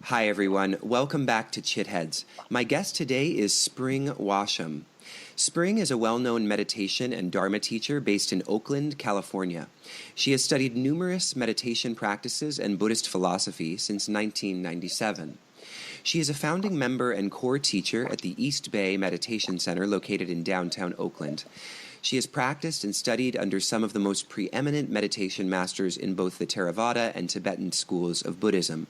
Hi, everyone. Welcome back to Chitheads. My guest today is Spring Washam. Spring is a well-known meditation and Dharma teacher based in Oakland, California. She has studied numerous meditation practices and Buddhist philosophy since 1997. She is a founding member and core teacher at the East Bay Meditation Center located in downtown Oakland. She has practiced and studied under some of the most preeminent meditation masters in both the Theravada and Tibetan schools of Buddhism.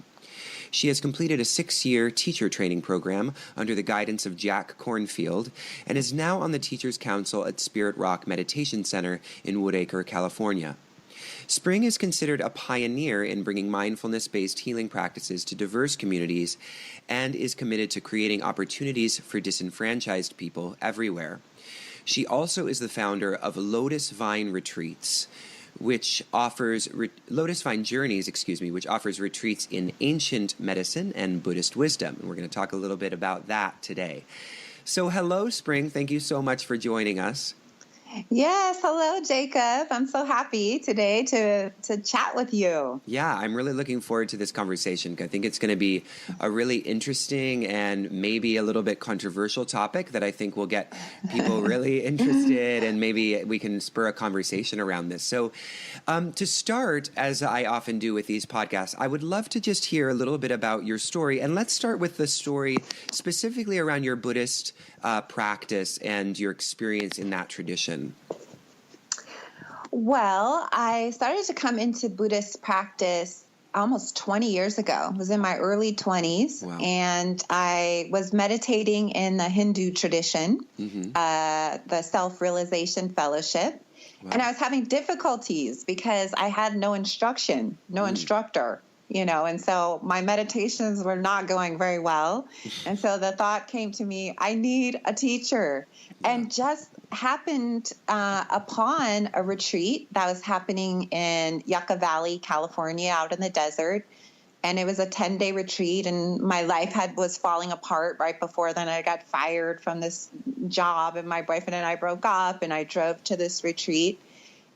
She has completed a 6-year teacher training program under the guidance of Jack Kornfield and is now on the Teachers Council at Spirit Rock Meditation Center in Woodacre, California. Spring is considered a pioneer in bringing mindfulness-based healing practices to diverse communities and is committed to creating opportunities for disenfranchised people everywhere. She also is the founder of Lotus Vine Retreats, which offers Lotus Vine Journeys, which offers retreats in ancient medicine and Buddhist wisdom. And we're going to talk a little bit about that today. So hello, Spring. Thank you so much for joining us. Yes. Hello, Jacob. I'm so happy today to chat with you. Yeah, I'm really looking forward to this conversation. I think it's going to be a really interesting and maybe a little bit controversial topic that I think will get people really interested, and maybe we can spur a conversation around this. So to start, as I often do with these podcasts, I would love to just hear a little bit about your story. And let's start with the story specifically around your Buddhist practice and your experience in that tradition. Well, I started to come into Buddhist practice almost 20 years ago. I was in my early 20s, wow. And I was meditating in the Hindu tradition, the Self-Realization Fellowship. Wow. And I was having difficulties because I had no instruction, no instructor, and so my meditations were not going very well. And so the thought came to me, I need a teacher. Yeah. And just happened upon a retreat that was happening in Yucca Valley, California, out in the desert. And it was a 10-day retreat, and my life was falling apart right before then. I got fired from this job, and my boyfriend and I broke up, and I drove to this retreat.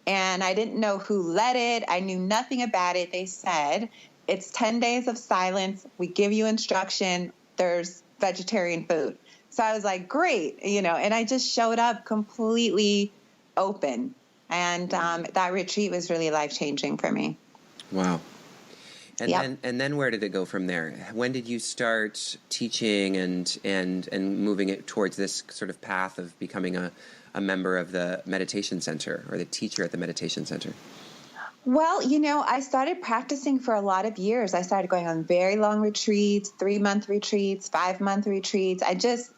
And I didn't know who led it. I knew nothing about it. They said, it's 10 days of silence. We give you instruction. There's vegetarian food. So I was like, great, and I just showed up completely open. And that retreat was really life-changing for me. Wow. And then where did it go from there? When did you start teaching and moving it towards this sort of path of becoming a member of the meditation center or the teacher at the meditation center? Well, I started practicing for a lot of years. I started going on very long retreats, 3-month retreats, 5-month retreats.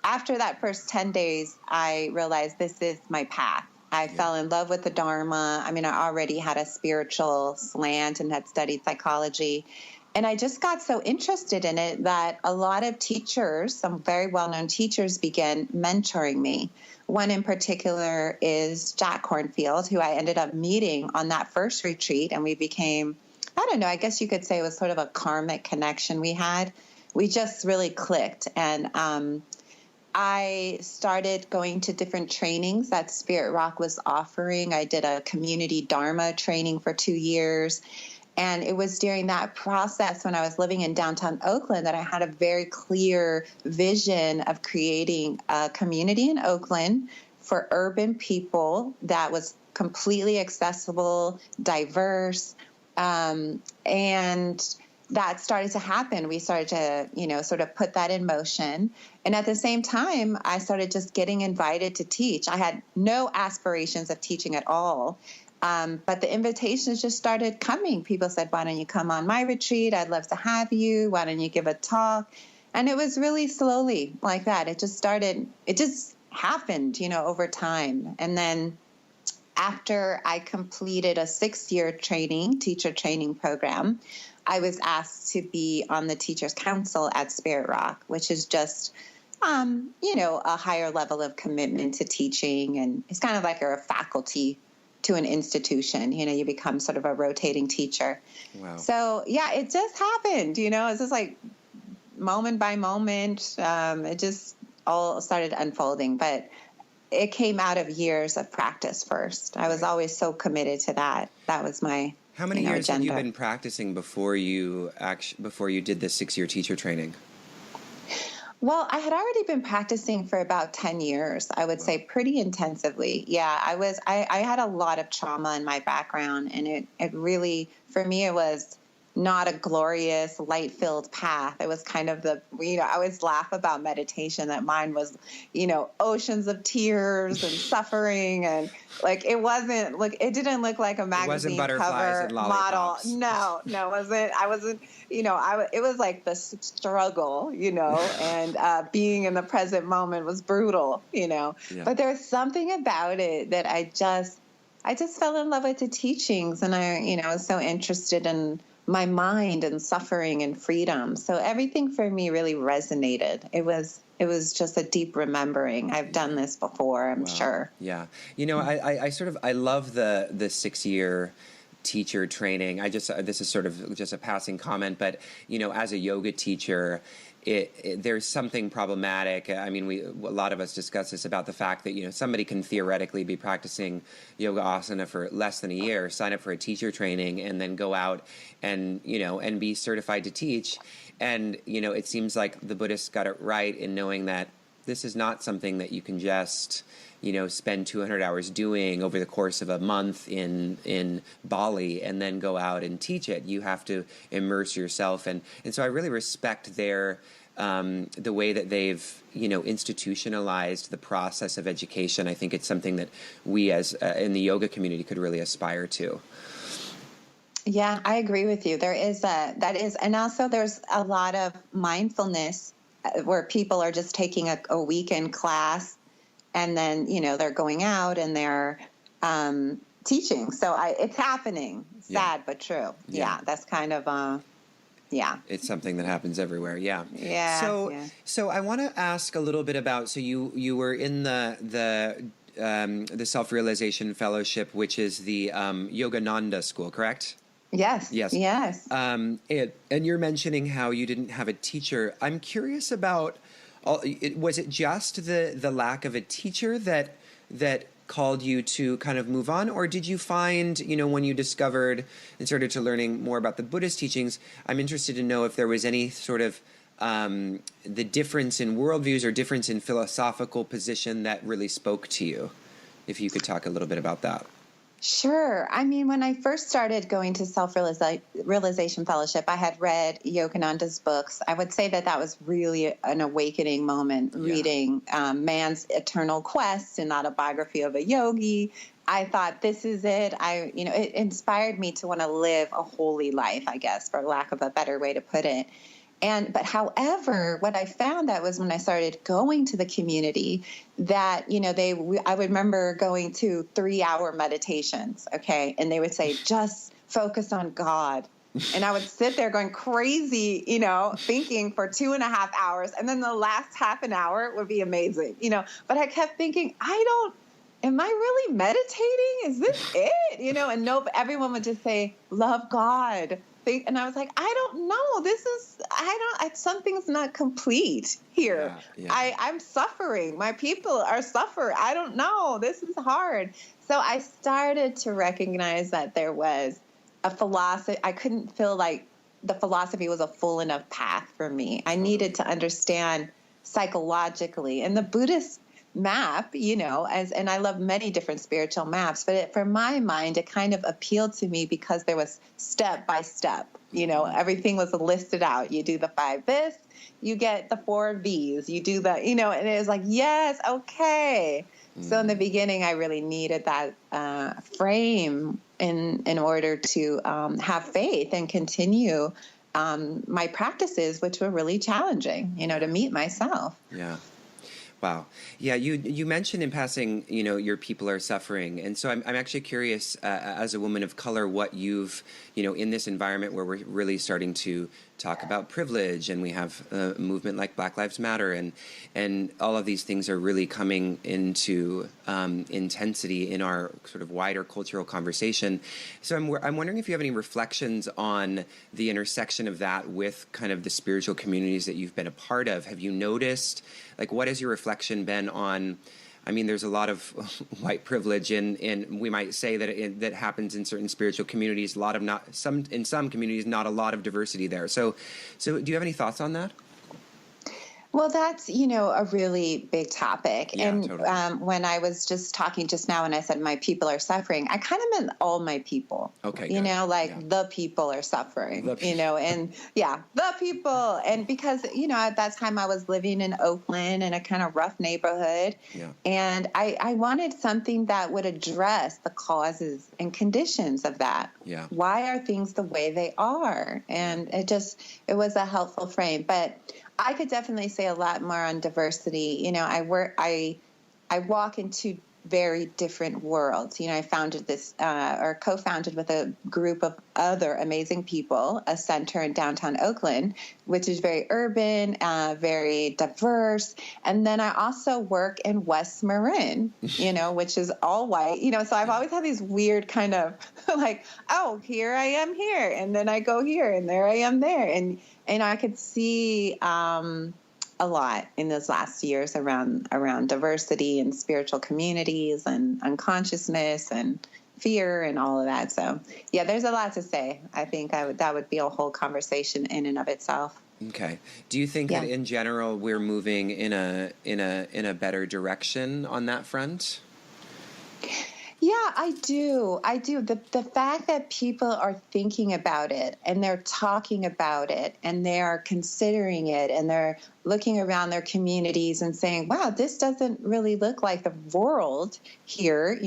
After that first 10 days, I realized this is my path. I fell in love with the Dharma. I mean, I already had a spiritual slant and had studied psychology. And I just got so interested in it that a lot of teachers, some very well-known teachers, began mentoring me. One in particular is Jack Kornfield, who I ended up meeting on that first retreat. And we became, I don't know, I guess you could say it was sort of a karmic connection we had. We just really clicked. And I started going to different trainings that Spirit Rock was offering. I did a community Dharma training for 2 years. And it was during that process when I was living in downtown Oakland that I had a very clear vision of creating a community in Oakland for urban people that was completely accessible, diverse, and that started to happen. We started to, sort of put that in motion. And at the same time, I started just getting invited to teach. I had no aspirations of teaching at all. But the invitations just started coming. People said, why don't you come on my retreat? I'd love to have you. Why don't you give a talk? And it was really slowly like that. It just happened, over time. And then after I completed a 6-year teacher training program, I was asked to be on the Teachers Council at Spirit Rock, which is just, a higher level of commitment to teaching. And it's kind of like you're a faculty to an institution, you become sort of a rotating teacher. Wow. So it just happened, it's just like moment by moment. It just all started unfolding, but it came out of years of practice first. I was always so committed to that. That was my How many years have you agenda. been practicing before you did this 6-year teacher training? Well, I had already been practicing for about 10 years, I would say pretty intensively. Yeah, I had a lot of trauma in my background, and it really, for me, it was not a glorious, light-filled path. It was kind of I always laugh about meditation that mine was, oceans of tears and suffering. And like, it didn't look like a It wasn't magazine butterflies cover and model. lollipops. No, it wasn't. I wasn't, it was like the struggle, and being in the present moment was brutal, Yeah. but there was something about it that I just fell in love with the teachings, and I was so interested in my mind and suffering and freedom. So everything for me really resonated. It was just a deep remembering. I've done this before, I'm sure. Yeah. I love the 6-year teacher training. This is sort of just a passing comment, but as a yoga teacher, there's something problematic. I mean, a lot of us discuss this about the fact that somebody can theoretically be practicing yoga asana for less than a year, sign up for a teacher training, and then go out and and be certified to teach. And it seems like the Buddhists got it right in knowing that this is not something that you can just spend 200 hours doing over the course of a month in Bali and then go out and teach it. You have to immerse yourself, and so I really respect the way that they've institutionalized the process of education. I think it's something that we as in the yoga community could really aspire to. Yeah, I agree with you. And also there's a lot of mindfulness where people are just taking a weekend class, and then, they're going out and they're teaching. So it's happening. Sad, but true. Yeah, that's kind of, It's something that happens everywhere. Yeah. Yeah. So I want to ask a little bit about, so you were in the Self-Realization Fellowship, which is the Yogananda school, correct? Yes. And you're mentioning how you didn't have a teacher. I'm curious about, was it just the lack of a teacher that called you to kind of move on? Or did you find, when you discovered and started to learning more about the Buddhist teachings, I'm interested to know if there was any sort of the difference in worldviews or difference in philosophical position that really spoke to you. If you could talk a little bit about that. Sure. I mean, when I first started going to Self-Realization Fellowship, I had read Yogananda's books. I would say that was really an awakening moment, reading Man's Eternal Quest, an autobiography of a yogi. I thought, this is it. It inspired me to want to live a holy life, I guess, for lack of a better way to put it. However, what I found that was when I started going to the community that, I would remember going to 3-hour meditations. Okay. And they would say, just focus on God. And I would sit there going crazy, thinking for 2.5 hours. And then the last half an hour would be amazing, but I kept thinking, am I really meditating? Is this it? And everyone would just say, love God. And I was like, I don't know. Something's not complete here. Yeah. I'm suffering. My people are suffering. I don't know. This is hard. So I started to recognize that there was a philosophy. I couldn't feel like the philosophy was a full enough path for me. I needed to understand psychologically. And the Buddhist map, and I love many different spiritual maps, but for my mind, it kind of appealed to me because there was step by step, everything was listed out. You do the 5 this, you get the 4 V's, you do the, and it was like, yes, okay. So in the beginning, I really needed that frame in order to have faith and continue my practices, which were really challenging, to meet myself. Yeah. Wow. Yeah, you mentioned in passing, your people are suffering. And so I'm actually curious, as a woman of color, what you've, in this environment where we're really starting to talk about privilege, and we have a movement like Black Lives Matter, and all of these things are really coming into intensity in our sort of wider cultural conversation. So I'm wondering if you have any reflections on the intersection of that with kind of the spiritual communities that you've been a part of. Have you noticed, what has your reflection been on I mean, there's a lot of white privilege, and we might say that that happens in certain spiritual communities. In some communities, not a lot of diversity there. So do you have any thoughts on that? Well, that's, a really big topic. Yeah, and totally. When I was just talking just now and I said my people are suffering, I kind of meant all my people. Okay, the people are suffering, the people. And because, at that time I was living in Oakland in a kind of rough neighborhood. Yeah. And I wanted something that would address the causes and conditions of that. Yeah. Why are things the way they are? And it was a helpful frame. But I could definitely say a lot more on diversity. I walk into very different worlds. I founded this or co-founded with a group of other amazing people, a center in downtown Oakland, which is very urban, very diverse. And then I also work in West Marin, which is all white, so I've always had these weird kind of like, oh, here I am here. And then I go here and there I am there. And I could see a lot in those last years around diversity and spiritual communities and unconsciousness and fear and all of that. So, yeah, there's a lot to say. I think that would be a whole conversation in and of itself. Okay. Do you think that in general we're moving in a better direction on that front? Yeah, I do. The fact that people are thinking about it and they're talking about it and they are considering it and they're looking around their communities and saying, wow, this doesn't really look like the world here,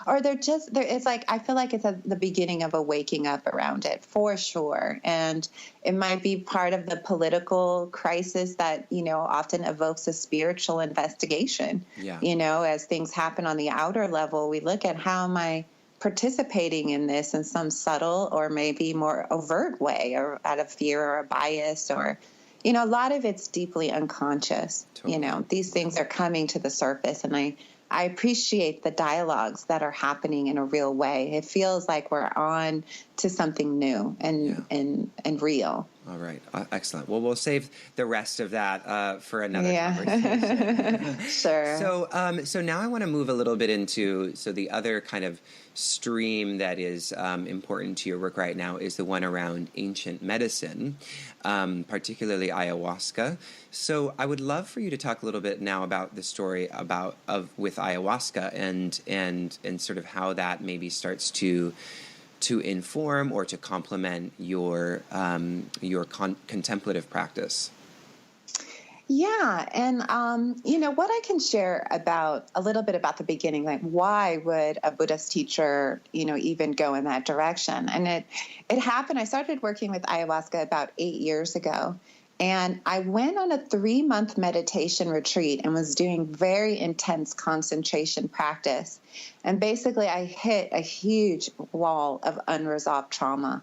or it's like, I feel like it's at the beginning of a waking up around it for sure. And it might be part of the political crisis that, often evokes a spiritual investigation. Yeah. As things happen on the outer level, we look at how am I participating in this in some subtle or maybe more overt way, or out of fear or a bias, or a lot of it's deeply unconscious. Totally. These things are coming to the surface, and I appreciate the dialogues that are happening in a real way. It feels like we're on to something new and real. All right. Excellent. Well, we'll save the rest of that for another conversation. Sure. So now I want to move a little bit into, the other kind of stream that is important to your work right now is the one around ancient medicine, particularly ayahuasca. So I would love for you to talk a little bit now about the story with ayahuasca and sort of how that maybe starts to inform or to complement your contemplative practice. Yeah. And, what I can share a little bit about the beginning, like why would a Buddhist teacher, even go in that direction? And it happened. I started working with ayahuasca about 8 years ago. And I went on a 3-month meditation retreat and was doing very intense concentration practice. And basically I hit a huge wall of unresolved trauma.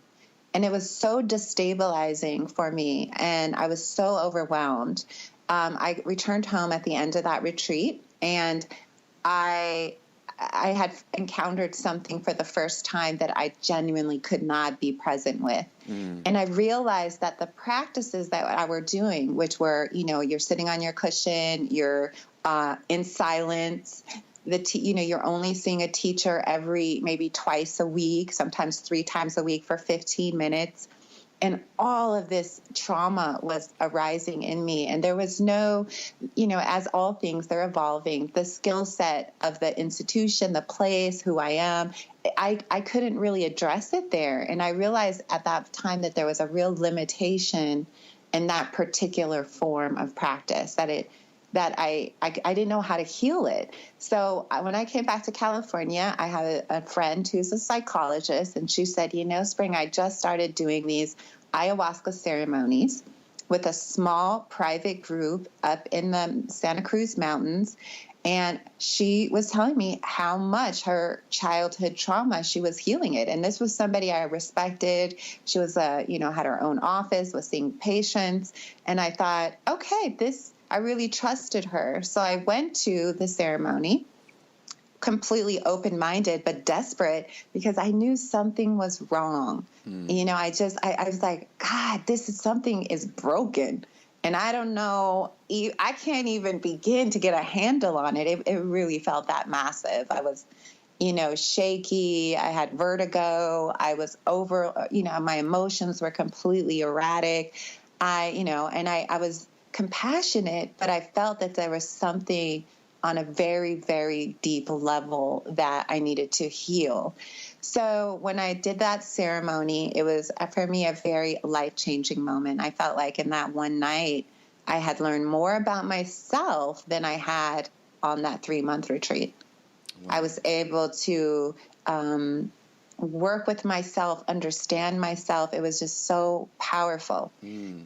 And it was so destabilizing for me. And I was so overwhelmed. I returned home at the end of that retreat, and I had encountered something for the first time that I genuinely could not be present with. And I realized that the practices that I were doing, which were, you're sitting on your cushion, you're in silence, you're only seeing a teacher maybe twice a week, sometimes 3 times a week for 15 minutes. And all of this trauma was arising in me. And there was no, as all things, they're evolving. The skill set of the institution, the place, who I am, I couldn't really address it there. And I realized at that time that there was a real limitation in that particular form of practice, that I didn't know how to heal it. So when I came back to California, I had a friend who's a psychologist, and she said, Spring, I just started doing these ayahuasca ceremonies with a small private group up in the Santa Cruz Mountains. And she was telling me how much her childhood trauma, she was healing it. And this was somebody I respected. She was, had her own office, was seeing patients. And I thought, okay, I really trusted her. So I went to the ceremony completely open-minded, but desperate, because I knew something was wrong. I was like, God, something is broken. And I don't know, I can't even begin to get a handle on it. It really felt that massive. I was, shaky. I had vertigo. I was my emotions were completely erratic. I was compassionate, but I felt that there was something on a very, very deep level that I needed to heal. So when I did that ceremony, it was, for me, a very life-changing moment. I felt like in that one night, I had learned more about myself than I had on that 3-month retreat. Wow. I was able to work with myself, understand myself. It was just so powerful.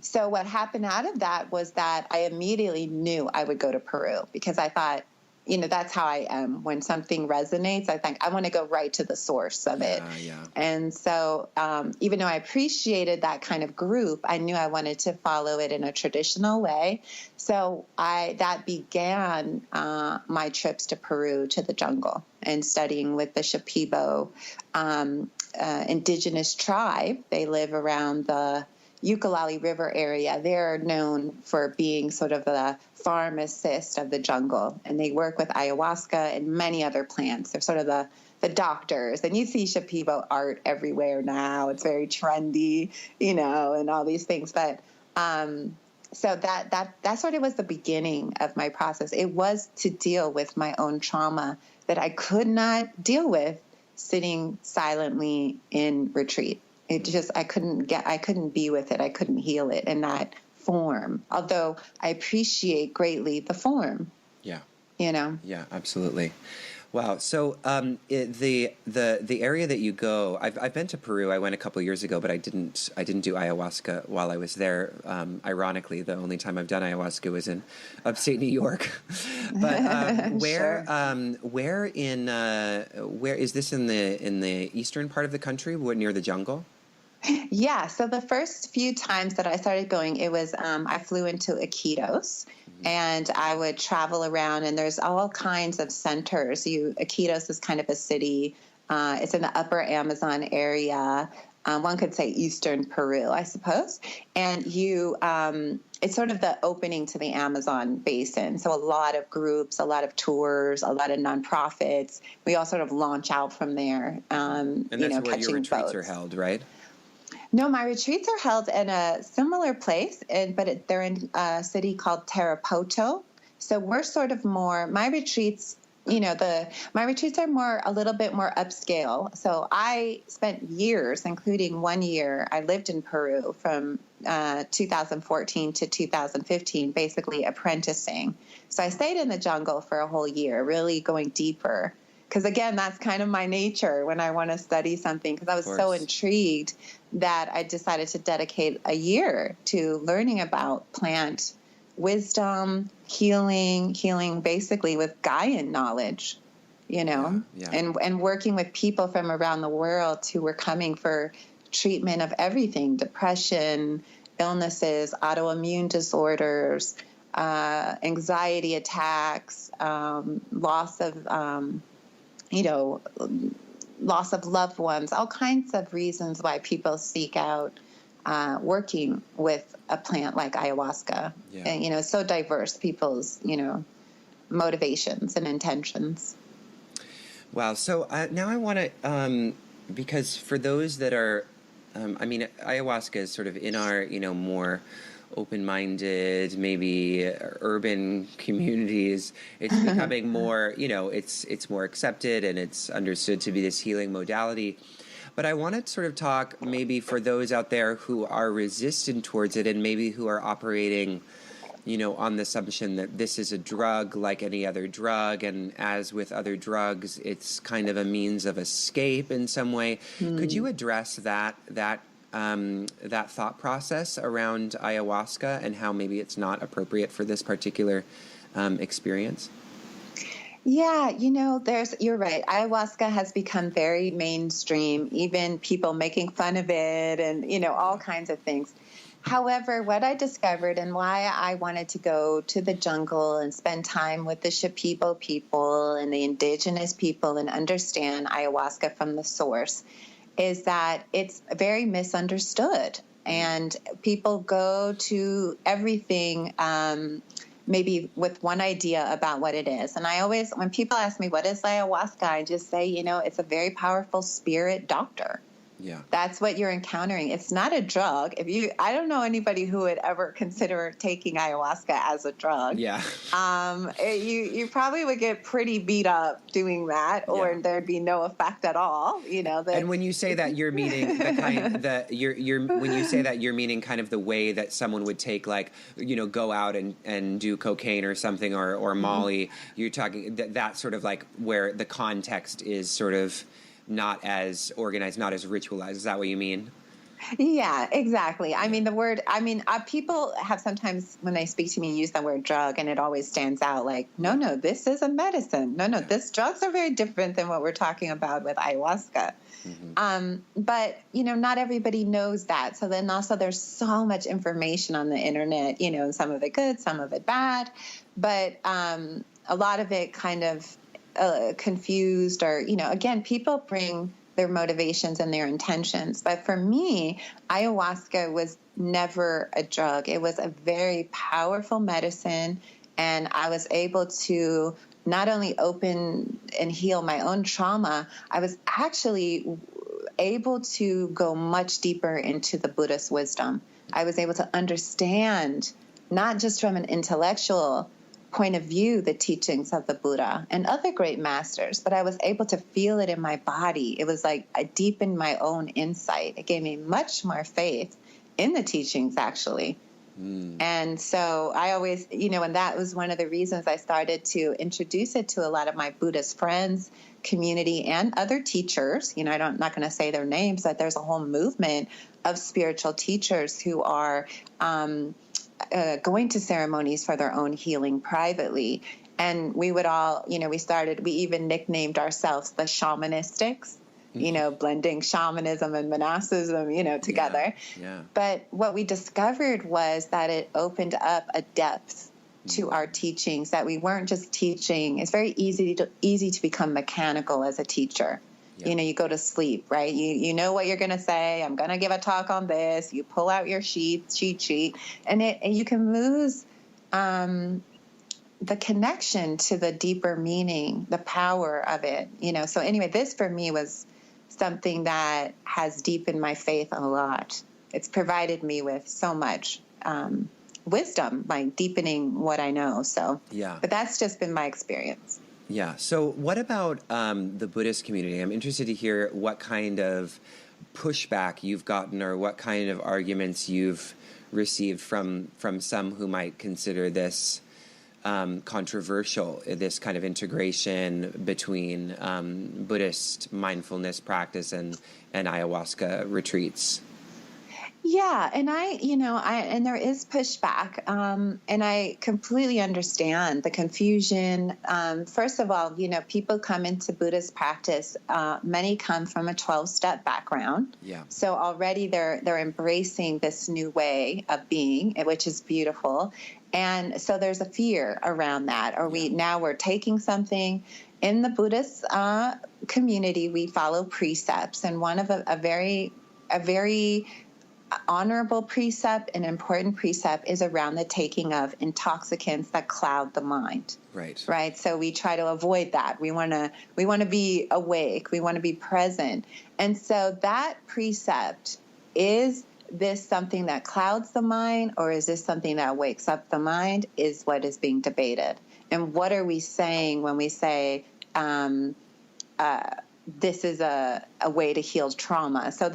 So what happened out of that was that I immediately knew I would go to Peru, because I thought, that's how I am. When something resonates, I think I want to go right to the source of it. Yeah. And so even though I appreciated that kind of group, I knew I wanted to follow it in a traditional way. So that began my trips to Peru, to the jungle, and studying with the Shipibo indigenous tribe. They live around the Ucayali River area. They're known for being sort of the pharmacist of the jungle, and they work with ayahuasca and many other plants. They're sort of the doctors, and you see Shipibo art everywhere now. It's very trendy, and all these things. But so that sort of was the beginning of my process. It was to deal with my own trauma that I could not deal with sitting silently in retreat. It just, I couldn't be with it. I couldn't heal it in that form, although I appreciate greatly the form. Yeah. Yeah, absolutely. Wow. So the area that you go, I've been to Peru. I went a couple of years ago, but I didn't do ayahuasca while I was there. Ironically, the only time I've done ayahuasca was in upstate New York. But where is this in the eastern part of the country, near the jungle? Yeah. So the first few times that I started going, it was I flew into Iquitos, and I would travel around, and there's all kinds of centers. Iquitos is kind of a city. It's in the upper Amazon area. One could say eastern Peru, I suppose. And it's sort of the opening to the Amazon basin. So a lot of groups, a lot of tours, a lot of nonprofits. We all sort of launch out from there. And that's where your retreats are held, right? No, my retreats are held in a similar place, but they're in a city called Tarapoto. So we're sort of more, my retreats are a little bit more upscale. So I spent years, including 1 year, I lived in Peru from 2014 to 2015, basically apprenticing. So I stayed in the jungle for a whole year, really going deeper. Because, again, that's kind of my nature when I want to study something, because I was so intrigued that I decided to dedicate a year to learning about plant wisdom, healing basically with Gaian knowledge, and working with people from around the world who were coming for treatment of everything: depression, illnesses, autoimmune disorders, anxiety attacks, loss of loved ones, all kinds of reasons why people seek out working with a plant like ayahuasca. Yeah. And, so diverse, people's, motivations and intentions. Wow. So now I want to, because for those that are, ayahuasca is sort of in our, more open-minded, maybe urban communities, it's becoming more, it's more accepted, and it's understood to be this healing modality. But I want to sort of talk maybe for those out there who are resistant towards it, and maybe who are operating, on the assumption that this is a drug like any other drug, and as with other drugs, it's kind of a means of escape in some way. Could you address that thought process around ayahuasca and how maybe it's not appropriate for this particular experience? Yeah, you're right. Ayahuasca has become very mainstream, even people making fun of it and, all kinds of things. However, what I discovered and why I wanted to go to the jungle and spend time with the Shipibo people and the indigenous people and understand ayahuasca from the source is that it's very misunderstood. and people go to everything, maybe with one idea about what it is. And I always, when people ask me, what is ayahuasca? I just say, it's a very powerful spirit doctor. Yeah. That's what you're encountering. It's not a drug. I don't know anybody who would ever consider taking ayahuasca as a drug. Yeah. You probably would get pretty beat up doing that, or there'd be no effect at all. And when you say that, you're meaning when you say that, you're meaning kind of the way that someone would take, like, go out and do cocaine or something, or Molly. You're talking that sort of like where the context is sort of not as organized, not as ritualized. Is that what you mean? Yeah, exactly. I mean, people have sometimes, when they speak to me, use the word drug, and it always stands out like, no, this is a medicine. No, this drugs are very different than what we're talking about with ayahuasca. Mm-hmm. But, not everybody knows that. So then also there's so much information on the internet, some of it good, some of it bad. But a lot of it kind of confused, or, again, people bring their motivations and their intentions. But for me, ayahuasca was never a drug. It was a very powerful medicine. And I was able to not only open and heal my own trauma, I was actually able to go much deeper into the Buddhist wisdom. I was able to understand, not just from an intellectual point of view, the teachings of the Buddha and other great masters, but I was able to feel it in my body. It was like I deepened my own insight. It gave me much more faith in the teachings, actually. And so I always, and that was one of the reasons I started to introduce it to a lot of my Buddhist friends, community, and other teachers. I'm not going to say their names, but there's a whole movement of spiritual teachers who are going to ceremonies for their own healing privately. And we would all, we even nicknamed ourselves the shamanistics, blending shamanism and monasticism, together. Yeah. But what we discovered was that it opened up a depth to our teachings, that we weren't just teaching. It's very easy to become mechanical as a teacher. Yeah. You go to sleep, right? You know what you're going to say. I'm going to give a talk on this. You pull out your cheat sheet, and you can lose the connection to the deeper meaning, the power of it. So anyway, this for me was something that has deepened my faith a lot. It's provided me with so much wisdom by deepening what I know. So, but that's just been my experience. Yeah. So what about the Buddhist community? I'm interested to hear what kind of pushback you've gotten, or what kind of arguments you've received from some who might consider this controversial, this kind of integration between Buddhist mindfulness practice and ayahuasca retreats. Yeah. And and there is pushback. And I completely understand the confusion. First of all, people come into Buddhist practice. Many come from a 12-step background. Yeah. So already they're embracing this new way of being, which is beautiful. And so there's a fear around that. Or we're taking something. In the Buddhist community, we follow precepts. And one of a very honorable precept, an important precept, is around the taking of intoxicants that cloud the mind. Right. So we try to avoid that. We want to be awake. We want to be present. And so that precept, is this something that clouds the mind, or is this something that wakes up the mind, is what is being debated. And what are we saying when we say this is a way to heal trauma? So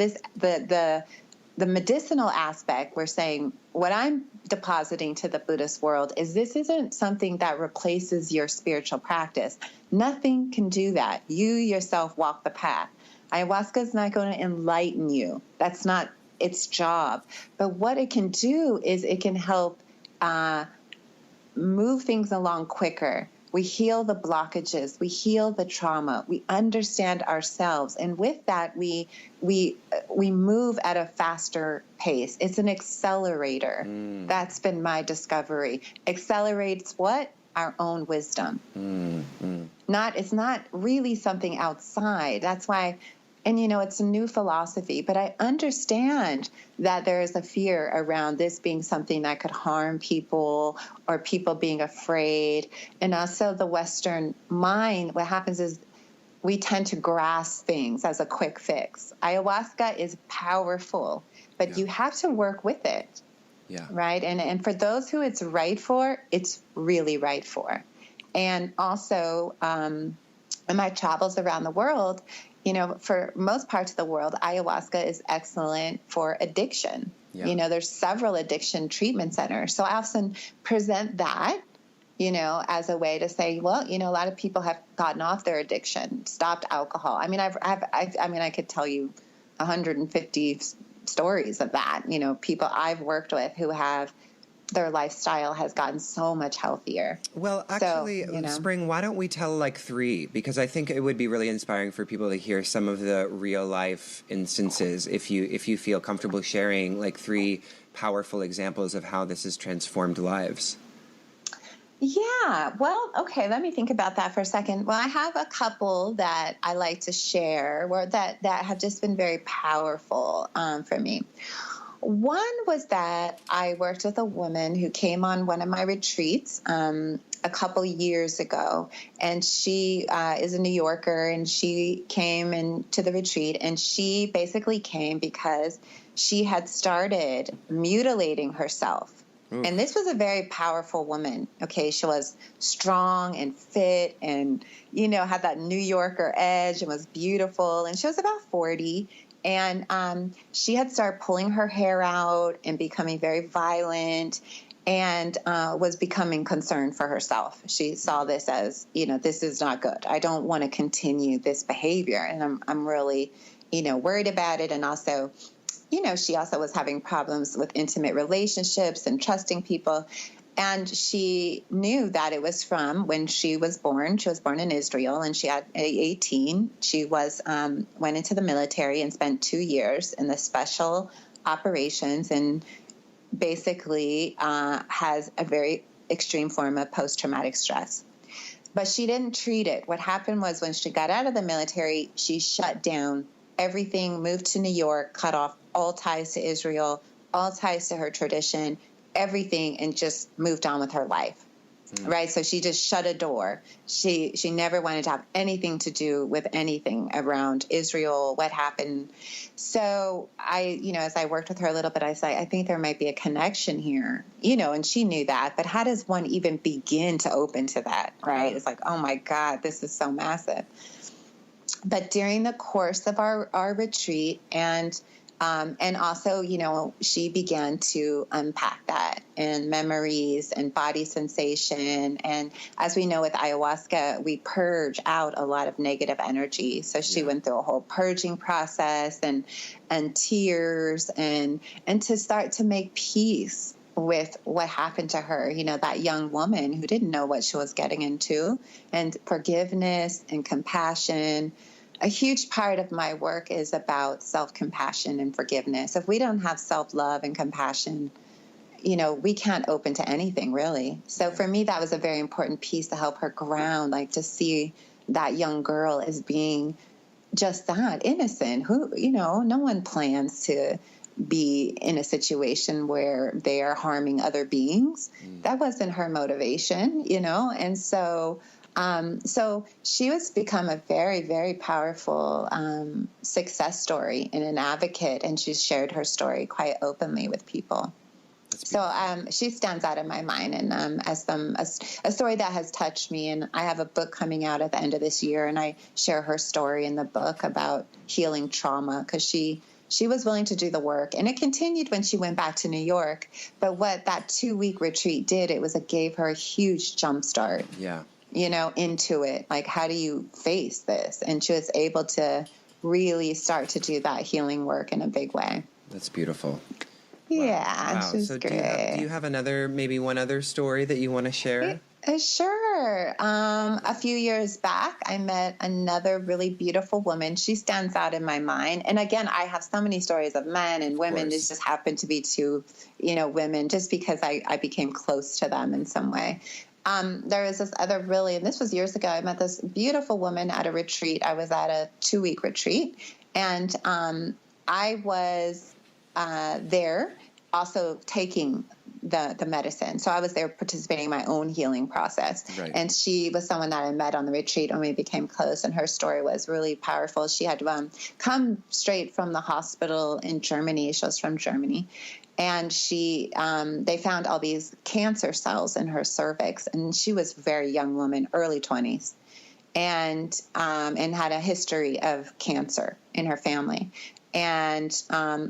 the medicinal aspect, we're saying what I'm depositing to the Buddhist world is this isn't something that replaces your spiritual practice. Nothing can do that. You yourself walk the path. Ayahuasca is not going to enlighten you. That's not its job. But what it can do is it can help move things along quicker. We heal the blockages. We heal the trauma. We understand ourselves. And with that, we move at a faster pace. It's an accelerator. That's been my discovery. Accelerates what? Our own wisdom. It's not really something outside. That's why And, it's a new philosophy, but I understand that there is a fear around this being something that could harm people or people being afraid. And also the Western mind, what happens is we tend to grasp things as a quick fix. Ayahuasca is powerful, but you have to work with it. Yeah. Right. And for those who it's right for, it's really right for. And also, in my travels around the world, for most parts of the world, ayahuasca is excellent for addiction. Yeah. There's several addiction treatment centers. So I often present that, as a way to say, well, a lot of people have gotten off their addiction, stopped alcohol. I mean, I could tell you 150 stories of that, people I've worked with who have their lifestyle has gotten so much healthier. Well, actually, Spring, why don't we tell like 3? Because I think it would be really inspiring for people to hear some of the real life instances. If you feel comfortable sharing like 3 powerful examples of how this has transformed lives. Yeah. Well, okay. Let me think about that for a second. Well, I have a couple that I like to share that have just been very powerful for me. One was that I worked with a woman who came on one of my retreats a couple years ago, and she is a New Yorker, and she came into the retreat, and she basically came because she had started mutilating herself. And this was a very powerful woman. Okay, she was strong and fit and, had that New Yorker edge and was beautiful. And she was about 40. And she had started pulling her hair out and becoming very violent and was becoming concerned for herself. She saw this as, this is not good. I don't want to continue this behavior. And I'm really, worried about it. And also, she also was having problems with intimate relationships and trusting people. And she knew that it was from when she was born. She was born in Israel, and she had 18. She was went into the military and spent 2 years in the special operations, and basically has a very extreme form of post-traumatic stress. But she didn't treat it. What happened was when she got out of the military, she shut down everything, moved to New York, cut off all ties to Israel, all ties to her tradition, everything, and just moved on with her life. Right. So she just shut a door. She never wanted to have anything to do with anything around Israel, what happened. So I, as I worked with her a little bit, I said, I think there might be a connection here, and she knew that. But how does one even begin to open to that? Right. It's like, oh, my God, this is so massive. But during the course of our retreat and also, she began to unpack that and memories and body sensation. And as we know with ayahuasca, we purge out a lot of negative energy. So she went through a whole purging process and tears and to start to make peace with what happened to her, that young woman who didn't know what she was getting into, and forgiveness and compassion. A huge part of my work is about self-compassion and forgiveness. If we don't have self-love and compassion, we can't open to anything, really. So for me, that was a very important piece to help her ground, like to see that young girl as being just that, innocent, who, no one plans to be in a situation where they are harming other beings. That wasn't her motivation, and so she has become a very, very powerful success story and an advocate, and she's shared her story quite openly with people. So she stands out in my mind, and as a story that has touched me. And I have a book coming out at the end of this year, and I share her story in the book about healing trauma, because she was willing to do the work, and it continued when she went back to New York. But what that 2-week retreat did, it gave her a huge jump start. Yeah. Into it. Like, how do you face this? And she was able to really start to do that healing work in a big way. That's beautiful. Yeah. Wow. She's So great. do you have maybe one other story that you want to share? Sure. A few years back, I met another really beautiful woman. She stands out in my mind. And again, I have so many stories of men and women. It just happened to be 2, women, just because I became close to them in some way. There was this other and this was years ago, I met this beautiful woman at a retreat. I was at a 2-week retreat, And I was there also taking the medicine. So I was there participating in my own healing process. Right. And she was someone that I met on the retreat and we became close. And her story was really powerful. She had come straight from the hospital in Germany. She was from Germany. And they found all these cancer cells in her cervix. And she was a very young woman, early 20s. And had a history of cancer in her family. And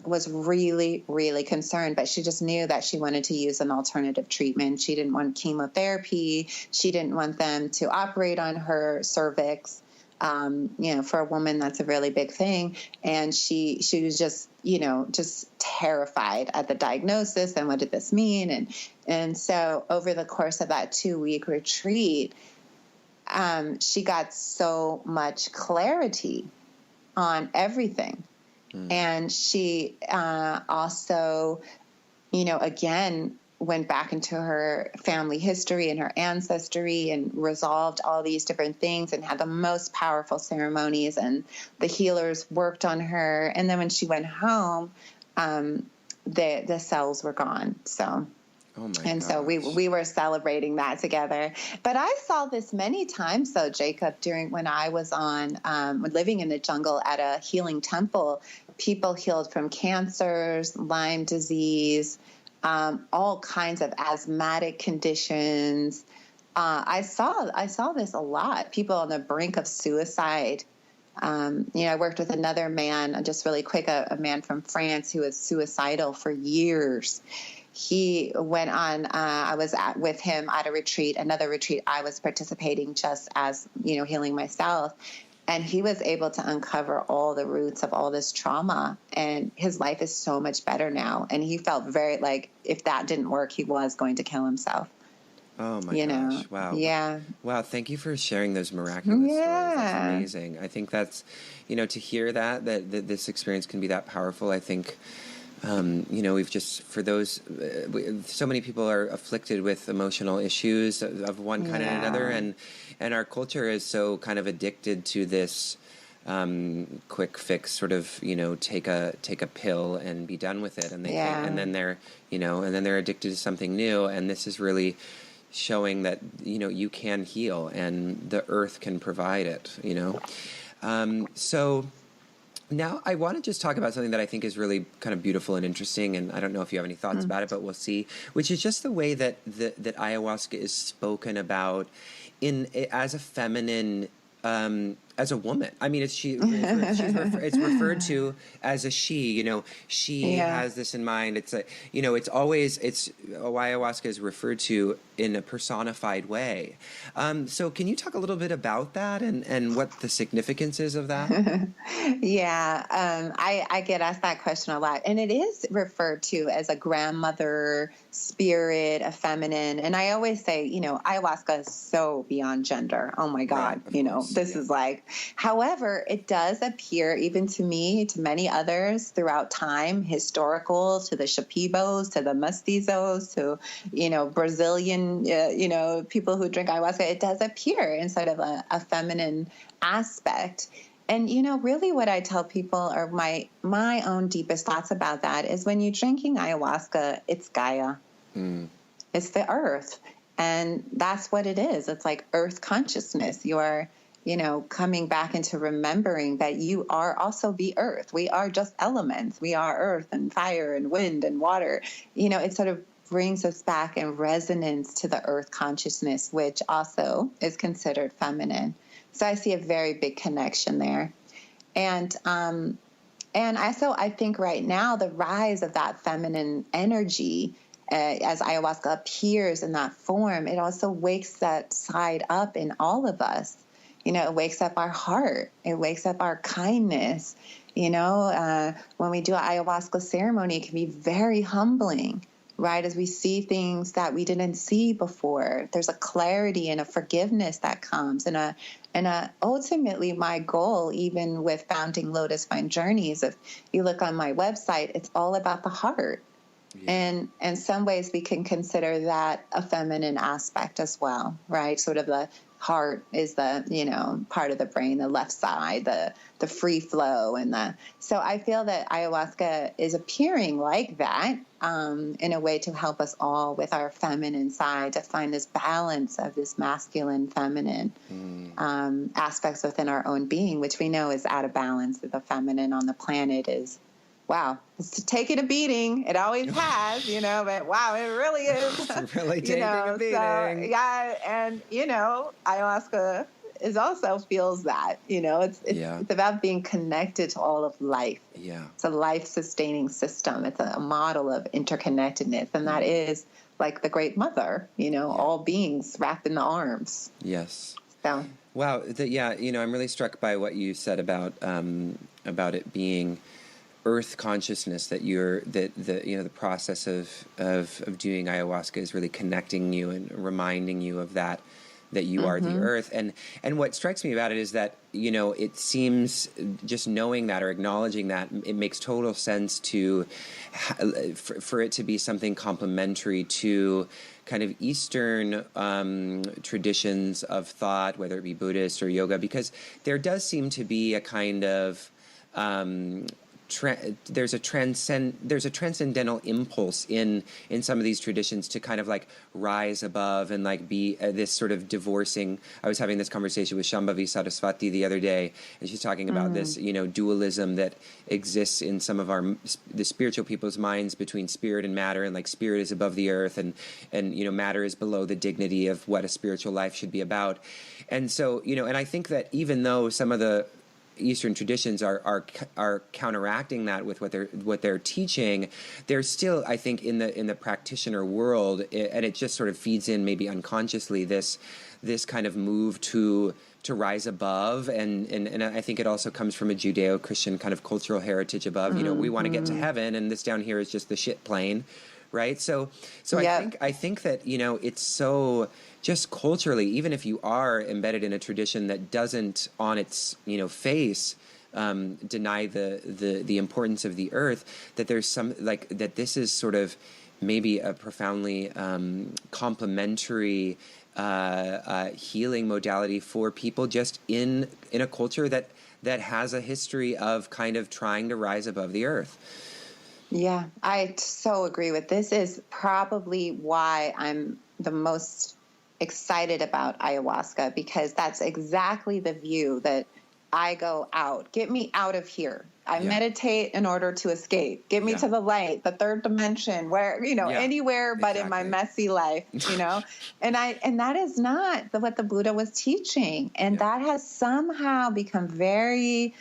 was really, really concerned. But she just knew that she wanted to use an alternative treatment. She didn't want chemotherapy. She didn't want them to operate on her cervix. For a woman, that's a really big thing. And she was just, just terrified at the diagnosis and what did this mean? And so over the course of that 2-week retreat, she got so much clarity on everything. And she also, again, went back into her family history and her ancestry and resolved all these different things and had the most powerful ceremonies, and the healers worked on her. And then when she went home, the cells were gone. So... Oh my and gosh. so we were celebrating that together. But I saw this many times, though, Jacob, when I was living in the jungle at a healing temple. People healed from cancers, Lyme disease, all kinds of asthmatic conditions. I saw this a lot. People on the brink of suicide. I worked with another man, just really quick, a man from France who was suicidal for years. He went on, I was with him at another retreat I was participating just as, healing myself. And he was able to uncover all the roots of all this trauma. And his life is so much better now. And he felt very like if that didn't work, he was going to kill himself. Oh my gosh. Wow. Yeah. Wow. Thank you for sharing those miraculous stories. That's amazing. I think that's, to hear that this experience can be that powerful. I think, we've just, for those, so many people are afflicted with emotional issues of one kind and another. And our culture is so kind of addicted to this, quick fix sort of, take a pill and be done with it. And and then they're addicted to something new. And this is really showing that, you can heal and the earth can provide it, So now I want to just talk about something that I think is really kind of beautiful and interesting, and I don't know if you have any thoughts about it, but we'll see, which is just the way that ayahuasca is spoken about as a feminine, as a woman. I mean, it's referred to as a she. She has this in mind. It's ayahuasca is referred to in a personified way. So can you talk a little bit about that and what the significance is of that? I get asked that question a lot, and it is referred to as a grandmother spirit, a feminine. And I always say, ayahuasca is so beyond gender. Oh my God, right, this is like. However, it does appear, even to me, to many others throughout time, historical, to the Shipibos, to the mestizos, to, Brazilian, people who drink ayahuasca, it does appear in sort of a feminine aspect. And, really what I tell people, or my own deepest thoughts about that, is when you're drinking ayahuasca, it's Gaia. It's the earth. And that's what it is. It's like earth consciousness. You're coming back into remembering that you are also the earth. We are just elements. We are earth and fire and wind and water. It sort of brings us back in resonance to the earth consciousness, which also is considered feminine. So I see a very big connection there. And also I think right now the rise of that feminine energy, as ayahuasca appears in that form, it also wakes that side up in all of us. It wakes up our heart. It wakes up our kindness. When we do an ayahuasca ceremony, it can be very humbling, right? As we see things that we didn't see before, there's a clarity and a forgiveness that comes. And ultimately, my goal, even with founding Lotus Find Journeys, if you look on my website, it's all about the heart. Yeah. And in some ways we can consider that a feminine aspect as well, right? Sort of the heart is the, part of the brain, the left side, the free flow. So I feel that ayahuasca is appearing like that, in a way to help us all with our feminine side, to find this balance of this masculine, feminine, aspects within our own being, which we know is out of balance. The feminine on the planet is, wow, it's taking a beating. It always has, but wow, it really is. It's really taking a beating. So, yeah. And, ayahuasca also feels that, it's about being connected to all of life. Yeah. It's a life-sustaining system. It's a model of interconnectedness. And that is like the Great Mother, all beings wrapped in the arms. Yes. So. Wow. I'm really struck by what you said about it being earth consciousness, that the process of doing ayahuasca is really connecting you and reminding you of that you are the earth. And what strikes me about it is that, it seems, just knowing that or acknowledging that, it makes total sense for it to be something complementary to kind of Eastern traditions of thought, whether it be Buddhist or yoga, because there does seem to be a kind of there's a transcendental impulse in some of these traditions to kind of like rise above and like be this sort of divorcing. I was having this conversation with Shambhavi Saraswati the other day, and she's talking about this, dualism that exists in some of the spiritual people's minds between spirit and matter, and like spirit is above the earth, and matter is below the dignity of what a spiritual life should be about. And so, and I think that even though some of the Eastern traditions are counteracting that with what they're teaching, there's still, I think, in the practitioner world, and it just sort of feeds in maybe unconsciously this kind of move to rise above, and I think it also comes from a Judeo-Christian kind of cultural heritage above. We want to get to heaven, and this down here is just the shit plane, right? So yep. I think that it's so. Just culturally, even if you are embedded in a tradition that doesn't, on its face, deny the importance of the earth, that there's some that this is sort of maybe a profoundly complementary healing modality for people just in a culture that has a history of kind of trying to rise above the earth. Yeah, I so agree with this. Is probably why I'm the most excited about ayahuasca, because that's exactly the view that I go out. Get me out of here. I meditate in order to escape. Get me to the light, the third dimension, where, anywhere but in my messy life, and that is not what the Buddha was teaching. And that has somehow become very,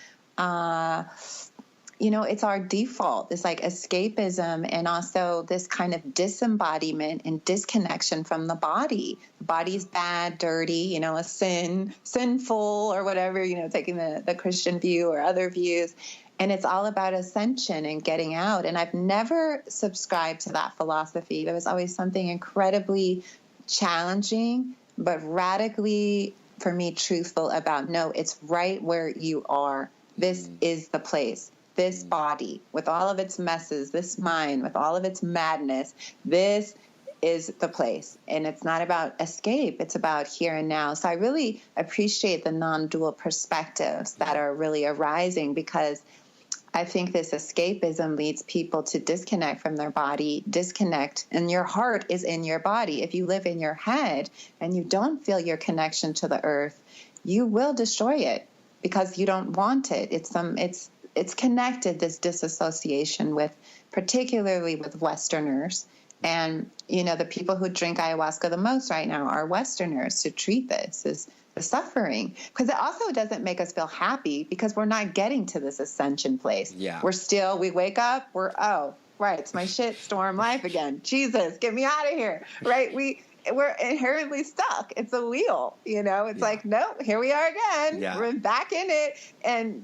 it's our default. It's like escapism, and also this kind of disembodiment and disconnection from the body. The body's bad, dirty, a sinful or whatever, taking the Christian view or other views. And it's all about ascension and getting out. And I've never subscribed to that philosophy. There was always something incredibly challenging, but radically, for me, truthful about, no, it's right where you are. This is the place. This body, with all of its messes, this mind, with all of its madness, this is the place. And it's not about escape. It's about here and now. So I really appreciate the non-dual perspectives that are really arising, because I think this escapism leads people to disconnect from their body, and your heart is in your body. If you live in your head and you don't feel your connection to the earth, you will destroy it because you don't want it. It's connected, this disassociation, particularly with Westerners. And, the people who drink ayahuasca the most right now are Westerners, to treat this as the suffering. Because it also doesn't make us feel happy, because we're not getting to this ascension place. Yeah. We wake up, right, it's my shit storm life again. Jesus, get me out of here, right? we're inherently stuck. It's a wheel, it's like, nope, here we are again. Yeah. We're back in it. And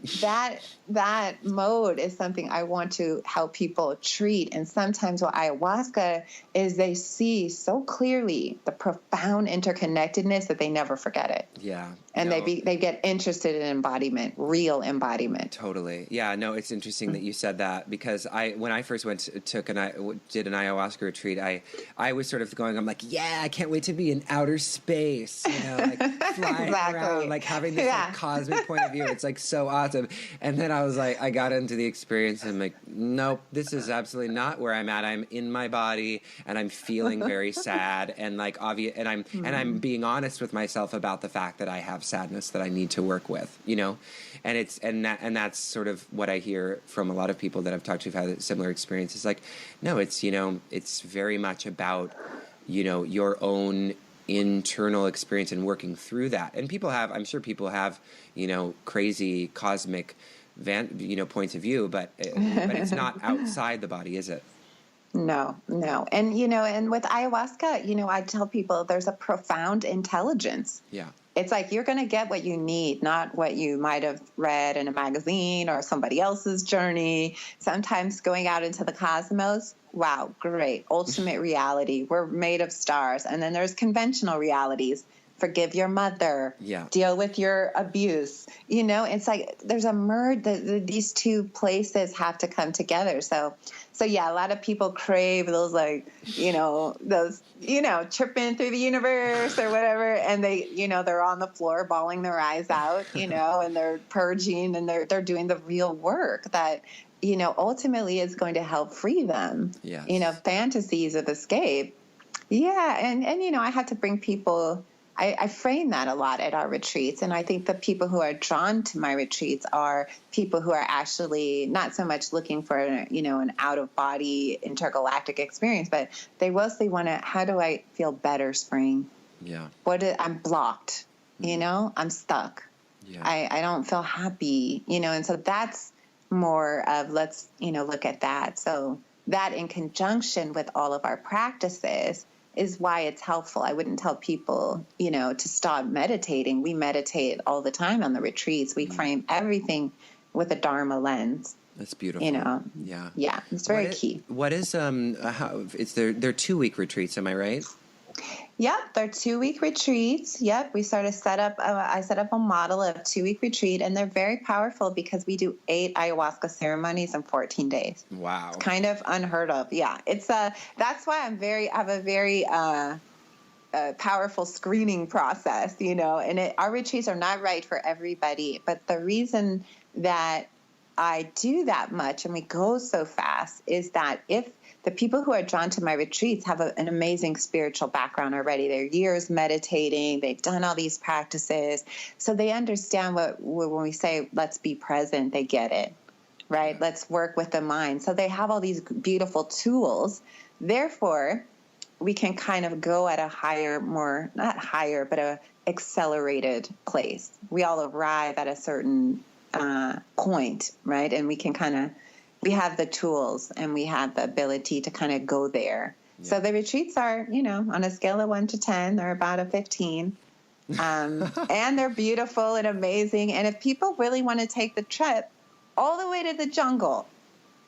that mode is something I want to help people treat. And sometimes what ayahuasca is, they see so clearly the profound interconnectedness that they never forget it. Yeah. And they get interested in embodiment, real embodiment. Totally. Yeah. No, it's interesting that you said that, because when I first did an ayahuasca retreat, I was sort of going, I'm like, yeah, I can't wait to be in outer space, like flying around, like having this like, cosmic point of view. It's like so awesome. And then I was like, I got into the experience and I'm like, nope, this is absolutely not where I'm at. I'm in my body and I'm feeling very sad and like obvious, and I'm being honest with myself about the fact that I have sadness that I need to work with, and that's sort of what I hear from a lot of people that I've talked to who've had a similar experience. It's like, no, it's very much about, your own internal experience and working through that. And I'm sure people have, crazy cosmic points of view, but it's not outside the body, is it? No. And, and with ayahuasca, I tell people there's a profound intelligence. Yeah. It's like you're going to get what you need, not what you might have read in a magazine or somebody else's journey. Sometimes going out into the cosmos, wow, great, ultimate reality. We're made of stars. And then there's conventional realities. Forgive your mother. Yeah. Deal with your abuse. It's like there's a merge. These two places have to come together. So yeah, a lot of people crave those tripping through the universe or whatever, and they're on the floor bawling their eyes out, and they're purging and they're doing the real work that ultimately is going to help free them. Yes. Fantasies of escape. Yeah, and I have to bring people. I frame that a lot at our retreats, and I think the people who are drawn to my retreats are people who are actually not so much looking for an out-of-body intergalactic experience, but they mostly want to, how do I feel better, Spring? Yeah. I'm blocked, I'm stuck. Yeah. I don't feel happy, and so that's more of, let's, look at that. So that in conjunction with all of our practices is why it's helpful. I wouldn't tell people, to stop meditating. We meditate all the time on the retreats. We frame everything with a Dharma lens. That's beautiful. Yeah. Yeah. It's very key. What is, they're 2-week retreats, am I right? Yep, they're 2-week retreats. Yep, I set up a model of 2-week retreat, and they're very powerful because we do 8 ayahuasca ceremonies in 14 days. Wow, it's kind of unheard of. Yeah, it's that's why I have a very powerful screening process, and our retreats are not right for everybody. But the reason that I do that much and we go so fast is that if the people who are drawn to my retreats have an amazing spiritual background already. They're years meditating. They've done all these practices. So they understand when we say, let's be present, they get it, right? Yeah. Let's work with the mind. So they have all these beautiful tools. Therefore, we can kind of go at a higher, not higher, but a accelerated place. We all arrive at a certain point, right? And we can we have the tools and we have the ability to kind of go there. Yeah. So the retreats are, on a scale of 1 to 10, they're about a 15. And they're beautiful and amazing. And if people really want to take the trip all the way to the jungle,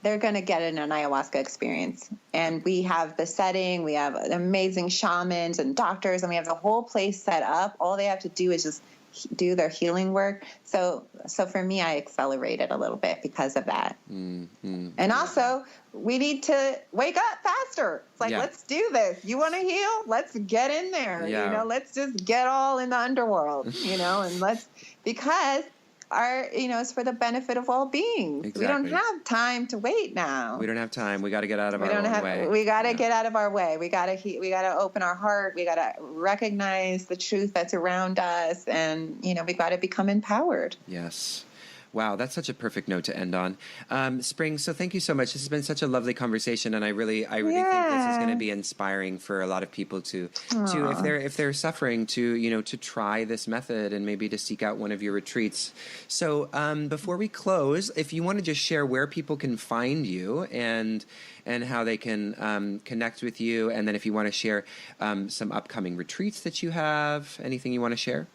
they're going to get an ayahuasca experience. And we have the setting, we have amazing shamans and doctors, and we have the whole place set up. All they have to do is just do their healing work. So for me, I accelerated a little bit because of that. Mm-hmm. And also, we need to wake up faster. It's like, let's do this. You want to heal? Let's get in there. Yeah. Let's just get all in the underworld, and because it's for the benefit of all beings. Exactly. We don't have time to wait now. We don't have time. We got to get out of our own way. We got to get out of our way. We got to open our heart. We got to recognize the truth that's around us, and we got to become empowered. Yes. Wow, that's such a perfect note to end on. Spring, so thank you so much. This has been such a lovely conversation, and I really think this is going to be inspiring for a lot of people to if they're suffering to try this method and maybe to seek out one of your retreats. So before we close, if you want to just share where people can find you and how they can connect with you, and then if you want to share some upcoming retreats that you have, anything you want to share?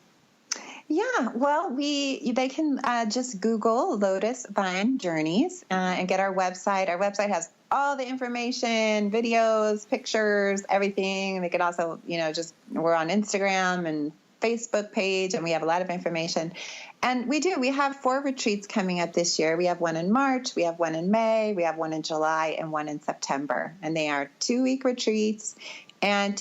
Yeah, well, they can just Google Lotus Vine Journeys and get our website. Our website has all the information, videos, pictures, everything. They could also, we're on Instagram and Facebook page, and we have a lot of information. And we have 4 retreats coming up this year. We have one in March, we have one in May, we have one in July, and one in September. And they are 2-week retreats. And,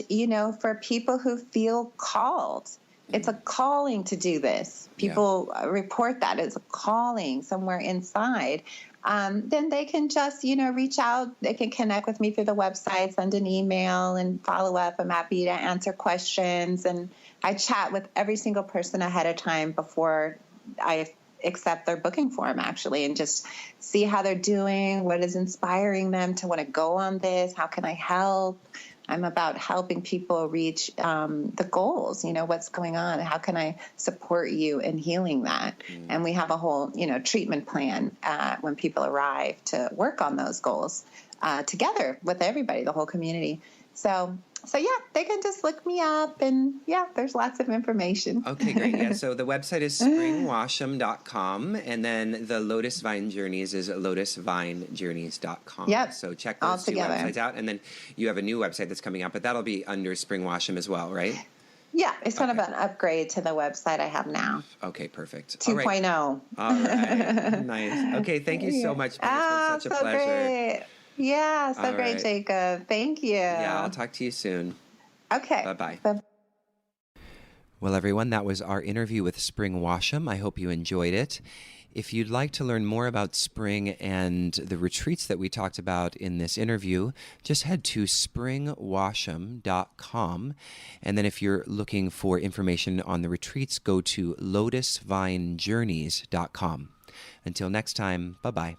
for people who feel called, it's a calling to do this. People report that as a calling somewhere inside. Then they can just, reach out. They can connect with me through the website, send an email, and follow up. I'm happy to answer questions. And I chat with every single person ahead of time before I accept their booking form, actually, and just see how they're doing, what is inspiring them to want to go on this, how can I help? I'm about helping people reach the goals, what's going on, how can I support you in healing that? And we have a whole, treatment plan when people arrive to work on those goals together with everybody, the whole community. So yeah, they can just look me up, and there's lots of information. Okay, great. Yeah, so the website is springwasham.com, and then the Lotus Vine Journeys is lotusvinejourneys.com. Yep. So check those two websites out, and then you have a new website that's coming out, but that'll be under Spring Washam as well, right? Yeah, it's kind of an upgrade to the website I have now. Okay, perfect. 2.0. All right. Nice. Okay, thank you so much. It's been such a pleasure. Great. Yeah, so great, Jacob. Thank you. Yeah, I'll talk to you soon. Okay. Bye-bye. Well, everyone, that was our interview with Spring Washam. I hope you enjoyed it. If you'd like to learn more about Spring and the retreats that we talked about in this interview, just head to springwasham.com. And then if you're looking for information on the retreats, go to lotusvinejourneys.com. Until next time, bye-bye.